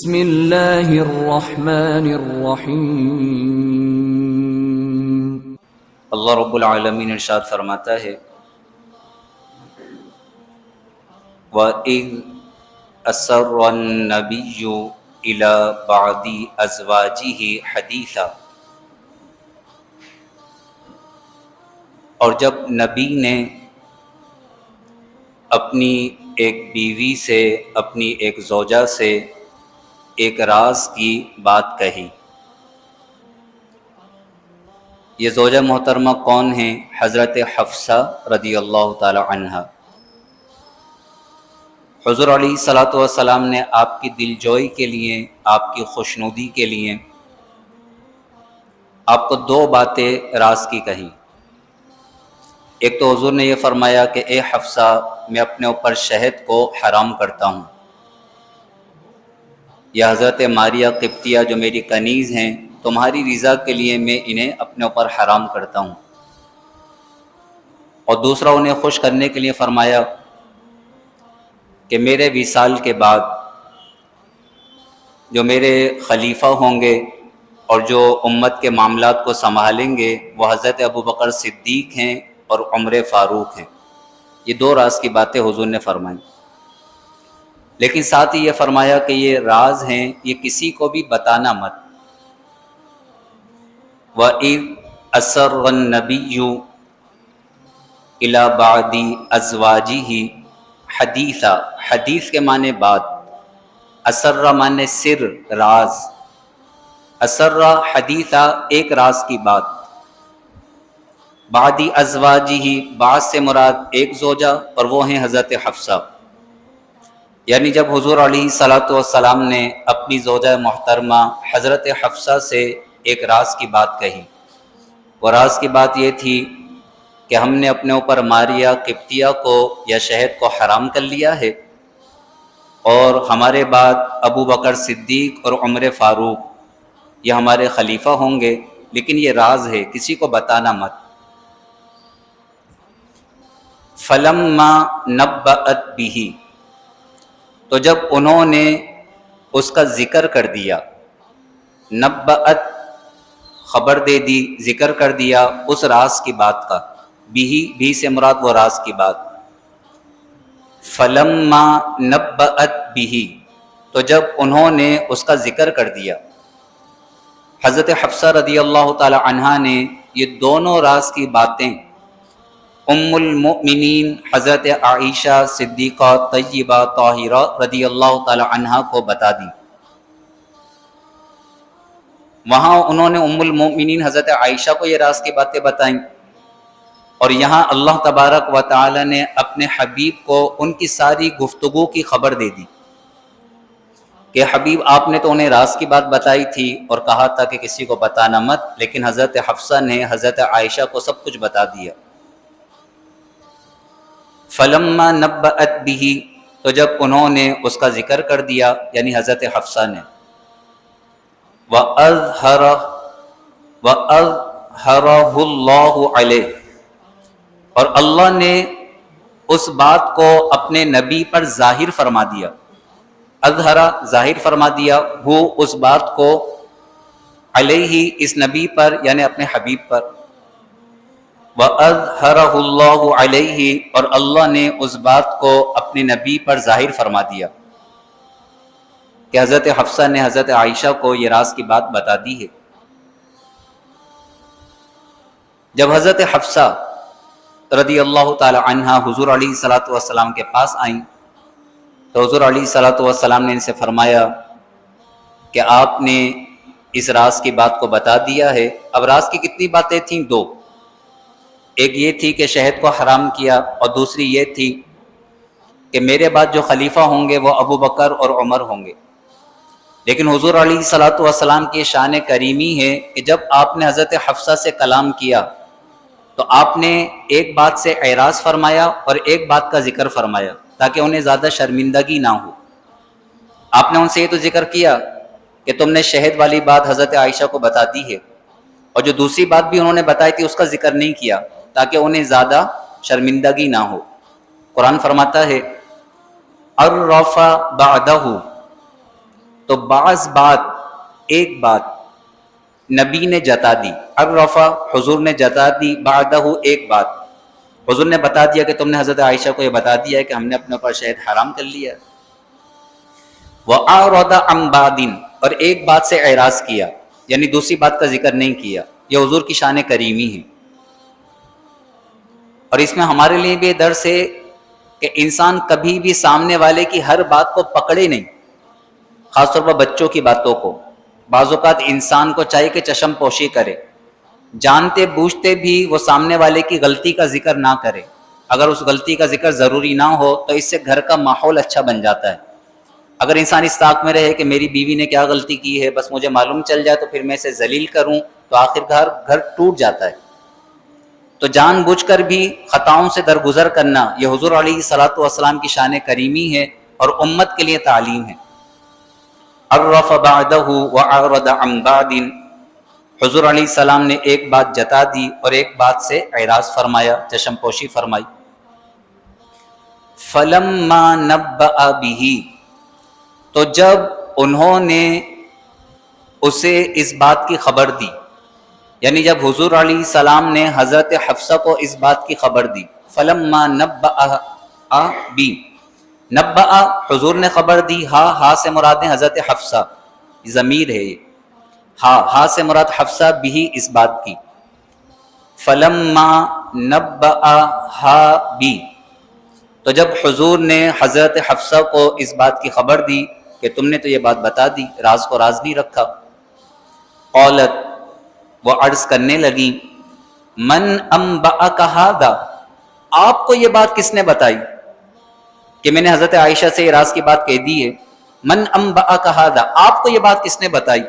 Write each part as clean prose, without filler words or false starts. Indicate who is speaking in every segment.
Speaker 1: بسم اللہ الرحمن الرحیم۔
Speaker 2: اللہ رب العالمین ارشاد فرماتا ہے وَإِذْ أَسَرَّ النَّبِيُّ إِلَى بَعْضِ أَزْوَاجِهِ حَدِيثًا، اور جب نبی نے اپنی ایک بیوی سے، اپنی ایک زوجہ سے ایک راز کی بات کہی۔ یہ زوجہ محترمہ کون ہیں؟ حضرت حفصہ رضی اللہ تعالی عنہ۔ حضور علیہ الصلوۃ والسلام نے آپ کی دلجوئی کے لیے، آپ کی خوشنودی کے لیے آپ کو دو باتیں راز کی کہیں۔ ایک تو حضور نے یہ فرمایا کہ اے حفصہ، میں اپنے اوپر شہد کو حرام کرتا ہوں، یا حضرت ماریہ قبطیہ جو میری کنیز ہیں، تمہاری رضا کے لیے میں انہیں اپنے اوپر حرام کرتا ہوں۔ اور دوسرا انہیں خوش کرنے کے لیے فرمایا کہ میرے وصال کے بعد جو میرے خلیفہ ہوں گے اور جو امت کے معاملات کو سنبھالیں گے وہ حضرت ابوبکر صدیق ہیں اور عمر فاروق ہیں۔ یہ دو راز کی باتیں حضور نے فرمائیں، لیکن ساتھ ہی یہ فرمایا کہ یہ راز ہیں، یہ کسی کو بھی بتانا مت۔ وَإِذْ أَسَرَّ النَّبِيُّ إِلَى بَعْضِ أَزْوَاجِهِ حَدِيثًا، حدیث کے معنی بات، اسر معنی سر، راز، اسر حدیثا ایک راز کی بات، بعد ازواجہ بعض سے مراد ایک زوجہ اور وہ ہیں حضرت حفصہ۔ یعنی جب حضور علیہ الصلوۃ والسلام نے اپنی زوجہ محترمہ حضرت حفصہ سے ایک راز کی بات کہی، وہ راز کی بات یہ تھی کہ ہم نے اپنے اوپر ماریہ قبطیہ کو یا شہد کو حرام کر لیا ہے، اور ہمارے بعد ابو بکر صدیق اور عمر فاروق یہ ہمارے خلیفہ ہوں گے، لیکن یہ راز ہے، کسی کو بتانا مت۔ فَلَمَّا نَبَّأَتْ بِهِ، تو جب انہوں نے اس کا ذکر کر دیا، نبأت خبر دے دی، ذکر کر دیا اس راز کی بات کا، بھی سے مراد وہ راز کی بات۔ فَلَمَّا نَبَّأَتْ بِهِ، تو جب انہوں نے اس کا ذکر کر دیا، حضرت حفصہ رضی اللہ تعالی عنہا نے یہ دونوں راز کی باتیں ام المؤمنین حضرت عائشہ صدیقہ طیبہ طاہرہ رضی اللہ تعالی عنہا کو بتا دی۔ وہاں انہوں نے ام المؤمنین حضرت عائشہ کو یہ راز کی باتیں بتائیں، اور یہاں اللہ تبارک و تعالی نے اپنے حبیب کو ان کی ساری گفتگو کی خبر دے دی کہ حبیب آپ نے تو انہیں راز کی بات بتائی تھی اور کہا تھا کہ کسی کو بتانا مت، لیکن حضرت حفصہ نے حضرت عائشہ کو سب کچھ بتا دیا۔ فَلَمَّا نَبَّأَتْ بِهِ، تو جب انہوں نے اس کا ذکر کر دیا، یعنی حضرت حفصہ نے، وَأَظْهَرَهُ اللَّهُ عَلَيْهِ، اور اللہ نے اس بات کو اپنے نبی پر ظاہر فرما دیا، اظہرا ظاہر فرما دیا، ہو اس بات کو، علیہ اس نبی پر یعنی اپنے حبیب پر، وَأَظْهَرَهُ اللَّهُ عَلَيْهِ، اور اللہ نے اس بات کو اپنے نبی پر ظاہر فرما دیا کہ حضرت حفصہ نے حضرت عائشہ کو یہ راز کی بات بتا دی ہے۔ جب حضرت حفصہ رضی اللہ تعالی عنہ حضور علیہ الصلوۃ والسلام کے پاس آئیں تو حضور علیہ الصلوۃ والسلام نے ان سے فرمایا کہ آپ نے اس راز کی بات کو بتا دیا ہے۔ اب راز کی کتنی باتیں تھیں؟ دو، ایک یہ تھی کہ شہد کو حرام کیا، اور دوسری یہ تھی کہ میرے بعد جو خلیفہ ہوں گے وہ ابو بکر اور عمر ہوں گے۔ لیکن حضور علیہ الصلوۃ والسلام کی شان کریمی ہے کہ جب آپ نے حضرت حفصہ سے کلام کیا تو آپ نے ایک بات سے اعراض فرمایا اور ایک بات کا ذکر فرمایا تاکہ انہیں زیادہ شرمندگی نہ ہو۔ آپ نے ان سے یہ تو ذکر کیا کہ تم نے شہد والی بات حضرت عائشہ کو بتا دی ہے، اور جو دوسری بات بھی انہوں نے بتائی تھی اس کا ذکر نہیں کیا تاکہ انہیں زیادہ شرمندگی نہ ہو۔ قرآن فرماتا ہے عرف بعدہ، تو بعض بات، ایک بات نبی نے جتا دی، عرفہ حضور نے جتا دی، بعدہ ایک بات حضور نے بتا دیا کہ تم نے حضرت عائشہ کو یہ بتا دیا ہے کہ ہم نے اپنے اوپر شہد حرام کر لیا. وَأَعْرَضَ عَنْ بَعْدٍ، اور ایک بات سے اعراض کیا، یعنی دوسری بات کا ذکر نہیں کیا. یہ حضور کی شان کریمی ہے. اور اس میں ہمارے لیے بھی درس ہے کہ انسان کبھی بھی سامنے والے کی ہر بات کو پکڑے نہیں، خاص طور پر بچوں کی باتوں کو. بعض اوقات انسان کو چاہیے کہ چشم پوشی کرے، جانتے بوجھتے بھی وہ سامنے والے کی غلطی کا ذکر نہ کرے. اگر اس غلطی کا ذکر ضروری نہ ہو تو اس سے گھر کا ماحول اچھا بن جاتا ہے. اگر انسان اس طاق میں رہے کہ میری بیوی نے کیا غلطی کی ہے بس مجھے معلوم چل جائے تو پھر میں اسے ذلیل کروں، تو آخر گھر ٹوٹ جاتا ہے. تو جان بوجھ کر بھی خطاؤں سے درگزر کرنا یہ حضور علیہ الصلوۃ والسلام کی شان کریمی ہے اور امت کے لیے تعلیم ہے. عرف بعدہ وأعرض عن بعد، حضور علیہ السلام نے ایک بات جتا دی اور ایک بات سے اعراض فرمایا، چشم پوشی فرمائی. فلما نبأ بہ، تو جب انہوں نے اسے اس بات کی خبر دی، یعنی جب حضور علیہ السلام نے حضرت حفصہ کو اس بات کی خبر دی. فلما نبأ بی، نبأ حضور نے خبر دی، ہا سے مراد ہے حضرت حفصہ، ضمیر ہے یہ، ہا سے مراد حفصہ بھی اس بات کی. فلما نبأ ہا بی، تو جب حضور نے حضرت حفصہ کو اس بات کی خبر دی کہ تم نے تو یہ بات بتا دی، راز کو راز نہیں رکھا. قالت، وہ عرض کرنے لگی، من انبأک ھذا، آپ کو یہ بات کس نے بتائی کہ میں نے حضرت عائشہ سے یہ راز کی بات کہہ دی ہے. من انبأک ھذا، آپ کو یہ بات کس نے بتائی.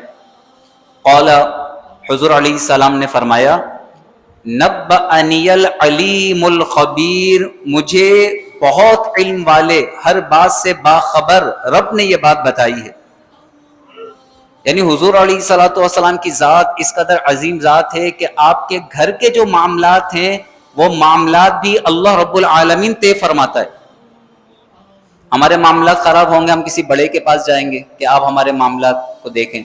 Speaker 2: قال، حضور علیہ السلام نے فرمایا، نبأنی العلیم الخبیر، مجھے بہت علم والے، ہر بات سے باخبر رب نے یہ بات بتائی ہے. یعنی حضور علیہ الصلوۃ والسلام کی ذات اس قدر عظیم ذات ہے کہ آپ کے گھر کے جو معاملات ہیں وہ معاملات بھی اللہ رب العالمین طے فرماتا ہے. ہمارے معاملات خراب ہوں گے، ہم کسی بڑے کے پاس جائیں گے کہ آپ ہمارے معاملات کو دیکھیں،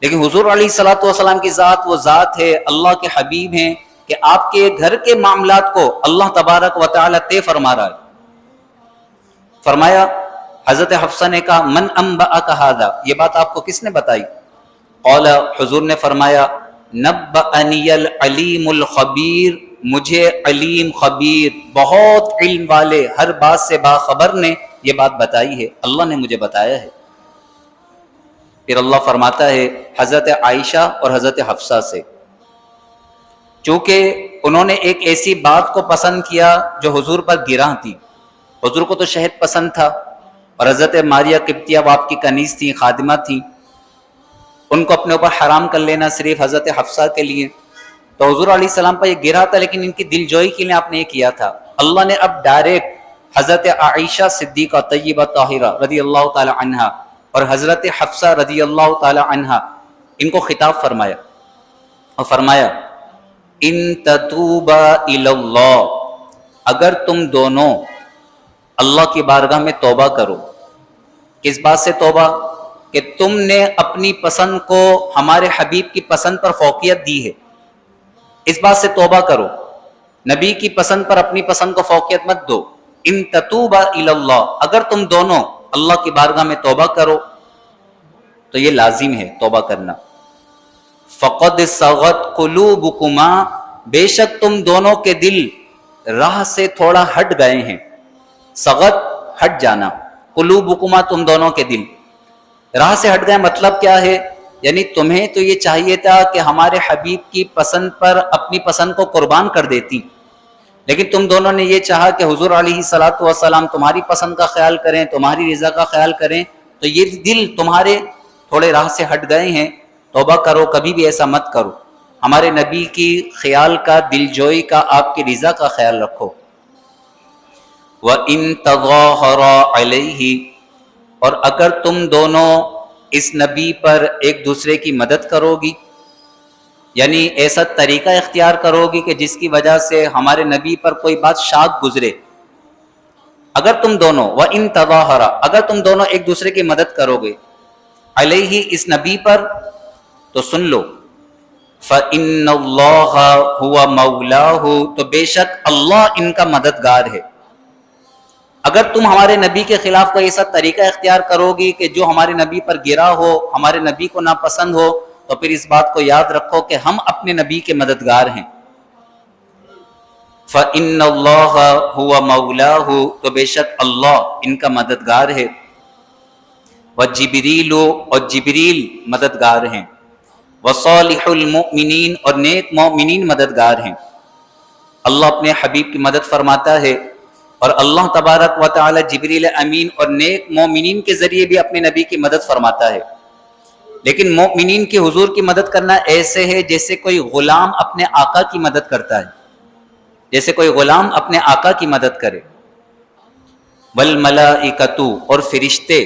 Speaker 2: لیکن حضور علیہ الصلوۃ والسلام کی ذات وہ ذات ہے، اللہ کے حبیب ہیں کہ آپ کے گھر کے معاملات کو اللہ تبارک و تعالی طے فرما رہا ہے. فرمایا، حضرت حفصہ نے کہا، من انبأک ھذا، یہ بات آپ کو کس نے بتائی. قال، حضور نے فرمایا، نبأنی العلیم الخبیر، مجھے علیم خبیر، بہت علم والے، ہر بات سے باخبر نے یہ بات بتائی ہے، اللہ نے مجھے بتایا ہے. پھر اللہ فرماتا ہے حضرت عائشہ اور حضرت حفصہ سے، چونکہ انہوں نے ایک ایسی بات کو پسند کیا جو حضور پر گراں تھی. حضور کو تو شہد پسند تھا، اور حضرت ماریہ قبطیہ وہ آپ کی کنیز تھیں، خادمہ تھیں، ان کو اپنے اوپر حرام کر لینا صرف حضرت حفصہ کے لیے. تو حضور علیہ السلام پر یہ گرا تھا، لیکن ان کی دل جوئی کے لیے آپ نے یہ کیا تھا. اللہ نے اب ڈائریکٹ حضرت عائشہ صدیقہ طیبہ طاہرہ رضی اللہ تعالی عنہا اور حضرت حفصہ رضی اللہ تعالی عنہا ان کو خطاب فرمایا اور فرمایا، ان تتوبا الی اللہ، اگر تم دونوں اللہ کی بارگاہ میں توبہ کرو. کس بات سے توبہ؟ کہ تم نے اپنی پسند کو ہمارے حبیب کی پسند پر فوقیت دی ہے، اس بات سے توبہ کرو. نبی کی پسند پر اپنی پسند کو فوقیت مت دو. ان تتوبا الی اللہ، اگر تم دونوں اللہ کی بارگاہ میں توبہ کرو تو یہ لازم ہے توبہ کرنا. فقد صغت قلوبکما، بے شک تم دونوں کے دل راہ سے تھوڑا ہٹ گئے ہیں. صغت ہٹ جانا، قلوبکما تم دونوں کے دل راہ سے ہٹ گئے. مطلب کیا ہے؟ یعنی تمہیں تو یہ چاہیے تھا کہ ہمارے حبیب کی پسند پر اپنی پسند کو قربان کر دیتی، لیکن تم دونوں نے یہ چاہا کہ حضور علیہ الصلوۃ والسلام تمہاری پسند کا خیال کریں، تمہاری رضا کا خیال کریں، تو یہ دل تمہارے تھوڑے راہ سے ہٹ گئے ہیں. توبہ کرو، کبھی بھی ایسا مت کرو. ہمارے نبی کی خیال کا، دل جوئی کا، آپ کی رضا کا خیال رکھو. وَإِن تَظَاهَرَا عَلَيْهِ، اور اگر تم دونوں اس نبی پر ایک دوسرے کی مدد کرو گی، یعنی ایسا طریقہ اختیار کرو گی کہ جس کی وجہ سے ہمارے نبی پر کوئی بات شاذ گزرے. اگر تم دونوں، وَإِن تَظَاهَرَا، اگر تم دونوں ایک دوسرے کی مدد کرو گے، علیہ اس نبی پر، تو سن لو فَإِنَّ اللَّهَ هُوَ مَوْلَاهُ تو بے شک اللہ ان کا مددگار ہے۔ اگر تم ہمارے نبی کے خلاف کوئی ایسا طریقہ اختیار کرو گی کہ جو ہمارے نبی پر گرا ہو، ہمارے نبی کو ناپسند ہو، تو پھر اس بات کو یاد رکھو کہ ہم اپنے نبی کے مددگار ہیں۔ فَإِنَّ اللَّهَ هُوَ مَوْلَاهُ تو بے شک اللہ ان کا مددگار ہے۔ وَجِبْرِيلُ اور جبریل مددگار ہیں۔ وَصَالِحُ الْمُؤْمِنِينَ اور نیک مومنین مددگار ہیں۔ اللہ اپنے حبیب کی مدد فرماتا ہے، اور اللہ تبارک و تعالی جبریل امین اور نیک مومنین کے ذریعے بھی اپنے نبی کی مدد فرماتا ہے۔ لیکن مومنین کی حضور کی مدد کرنا ایسے ہے جیسے کوئی غلام اپنے آقا کی مدد کرتا ہے، جیسے کوئی غلام اپنے آقا کی مدد کرے۔ والملائکۃ اور فرشتے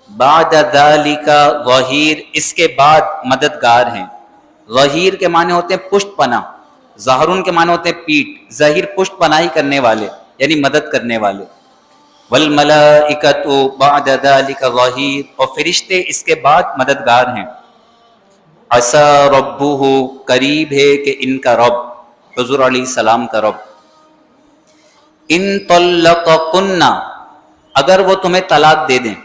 Speaker 2: بعد ذالک ظہیر اس کے بعد مددگار ہیں۔ ظہیر کے معنی ہوتے ہیں پشت پناہ، ظاہرون کے معنی ہوتے ہیں پیٹ، ظہیر پشت پناہی کرنے والے یعنی مدد کرنے والے۔ والملائکۃ بعد ذالک ظہیر اور فرشتے اس کے بعد مددگار ہیں۔ عسیٰ ربہ قریب ہے کہ ان کا رب، حضور علیہ السلام کا رب، ان طلقکن اگر وہ تمہیں طلاق دے دیں۔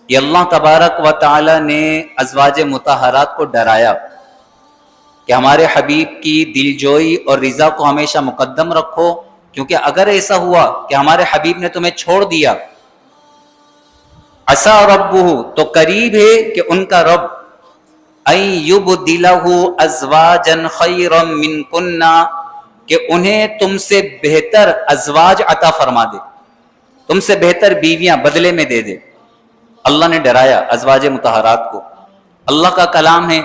Speaker 2: یہ اللہ تبارک و تعالی نے ازواج مطہرات کو ڈرایا کہ ہمارے حبیب کی دلجوئی اور رضا کو ہمیشہ مقدم رکھو، کیونکہ اگر ایسا ہوا کہ ہمارے حبیب نے تمہیں چھوڑ دیا، عسیٰ ربہ تو قریب ہے کہ ان کا رب، ان یبدلہ ازواجا خیرا منکن کہ انہیں تم سے بہتر ازواج عطا فرما دے، تم سے بہتر بیویاں بدلے میں دے دے۔ اللہ نے ڈرایا ازواج مطہرات کو۔ اللہ کا کلام ہے،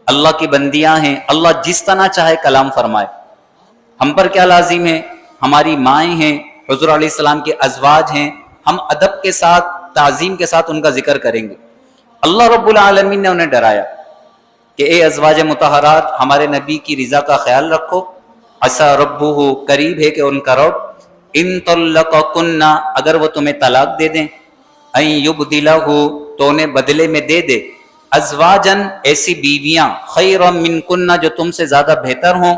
Speaker 2: اللہ کی بندیاں ہیں، اللہ جس طرح چاہے کلام فرمائے۔ ہم پر کیا لازم ہے؟ ہماری مائیں ہیں، حضور علیہ السلام کے ازواج ہیں، ہم ادب کے ساتھ تعظیم کے ساتھ ان کا ذکر کریں گے۔ اللہ رب العالمین نے انہیں ڈرایا کہ اے ازواج مطہرات ہمارے نبی کی رضا کا خیال رکھو۔ عسیٰ ربہ قریب ہے کہ ان کا رب، ان طلقکن اگر وہ تمہیں طلاق دے دیں، ان یبدلہ تو انہیں بدلے میں دے دے، ازواجن ایسی بیویاں، خیرا منکن جو تم سے زیادہ بہتر ہوں،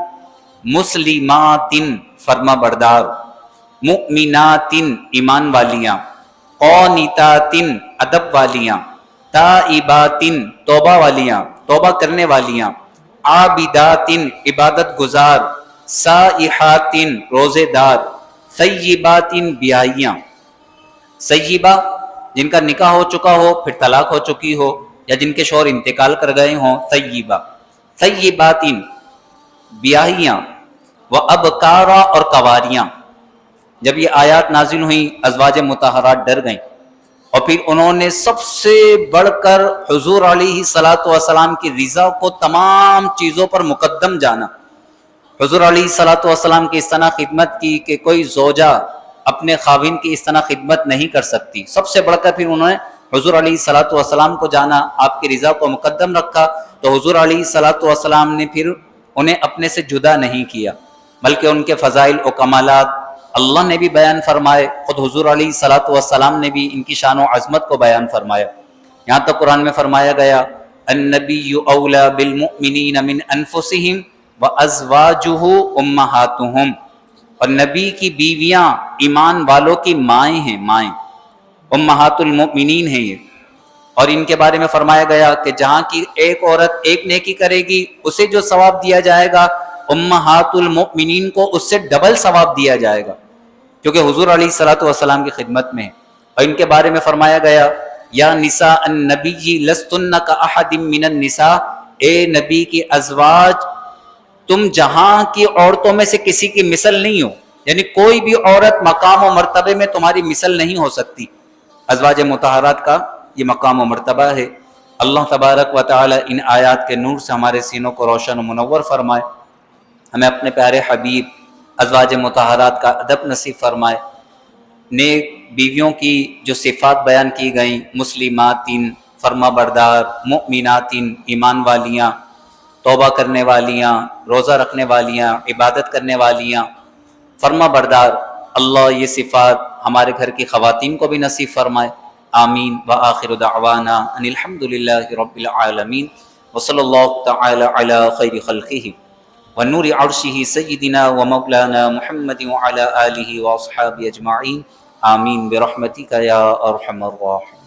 Speaker 2: مسلماتن فرما بردار، مؤمناتن ایمان والیاں، قانتاتن ادب والیاں، تائباتن توبہ والیاں، توبہ کرنے والیاں، عابداتن عبادت گزار، سائحاتن روزے دار، سیباتن بیاہیاں۔ سیبہ جن کا نکاح ہو چکا ہو پھر طلاق ہو چکی ہو، یا جن کے شوہر انتقال کر گئے ہوں، سیبہ۔ سیباتن بیاہیاں، وابکارا اور کنواریاں۔ جب یہ آیات نازل ہوئیں ازواج مطہرات ڈر گئیں، اور پھر انہوں نے سب سے بڑھ کر حضور علیہ الصلوۃ والسلام کی رضا کو تمام چیزوں پر مقدم جانا۔ حضور علیہ الصلوۃ والسلام کی اس طرح خدمت کی کہ کوئی زوجہ اپنے خاوند کی اس طرح خدمت نہیں کر سکتی۔ سب سے بڑھ کر پھر انہوں نے حضور علیہ الصلوۃ والسلام کو جانا، آپ کی رضا کو مقدم رکھا، تو حضور علیہ الصلوۃ والسلام نے پھر انہیں اپنے سے جدا نہیں کیا، بلکہ ان کے فضائل و کمالات اللہ نے بھی بیان فرمائے، خود حضور علیہ الصلوۃ والسلام نے بھی ان کی شان و عظمت کو بیان فرمایا۔ یہاں تک قرآن میں فرمایا گیا النبی اولی بالمؤمنین من انفسہم وازواجہ امہاتہم، اور نبی کی بیویاں ایمان والوں کی مائیں ہیں، مائیں امہات المؤمنین ہیں یہ۔ اور ان کے بارے میں فرمایا گیا کہ جہاں کی ایک عورت ایک نیکی کرے گی اسے جو ثواب دیا جائے گا، امہات المؤمنین کو اس سے ڈبل ثواب دیا جائے گا، کیونکہ حضور علیہ الصلوۃ والسلام کی خدمت میں۔ اور ان کے بارے میں فرمایا گیا یا نساء النبی لستن کاحد من النساء، اے نبی کی ازواج تم جہاں کی عورتوں میں سے کسی کی مثل نہیں ہو، یعنی کوئی بھی عورت مقام و مرتبے میں تمہاری مثل نہیں ہو سکتی۔ ازواج مطہرات کا یہ مقام و مرتبہ ہے۔ اللہ تبارک و تعالی ان آیات کے نور سے ہمارے سینوں کو روشن و منور فرمائے، ہمیں اپنے پیارے حبیب ازواج مطہرات کا ادب نصیب فرمائے۔ نیک بیویوں کی جو صفات بیان کی گئیں، مسلماتن فرما بردار، مؤمناتن ایمان والیاں، توبہ کرنے والیاں، روزہ رکھنے والیاں، عبادت کرنے والیاں، فرما بردار، اللہ یہ صفات ہمارے گھر کی خواتین کو بھی نصیب فرمائے، آمین وآخر دعوانا ان الحمد للہ رب العالمین وصلی اللہ تعالی علی خیر خلقہ ونور عرشہ سیدنا ومولانا محمد وعلی آلہ واصحابہ اجمعین آمین برحمتک یا ارحم الراحمین.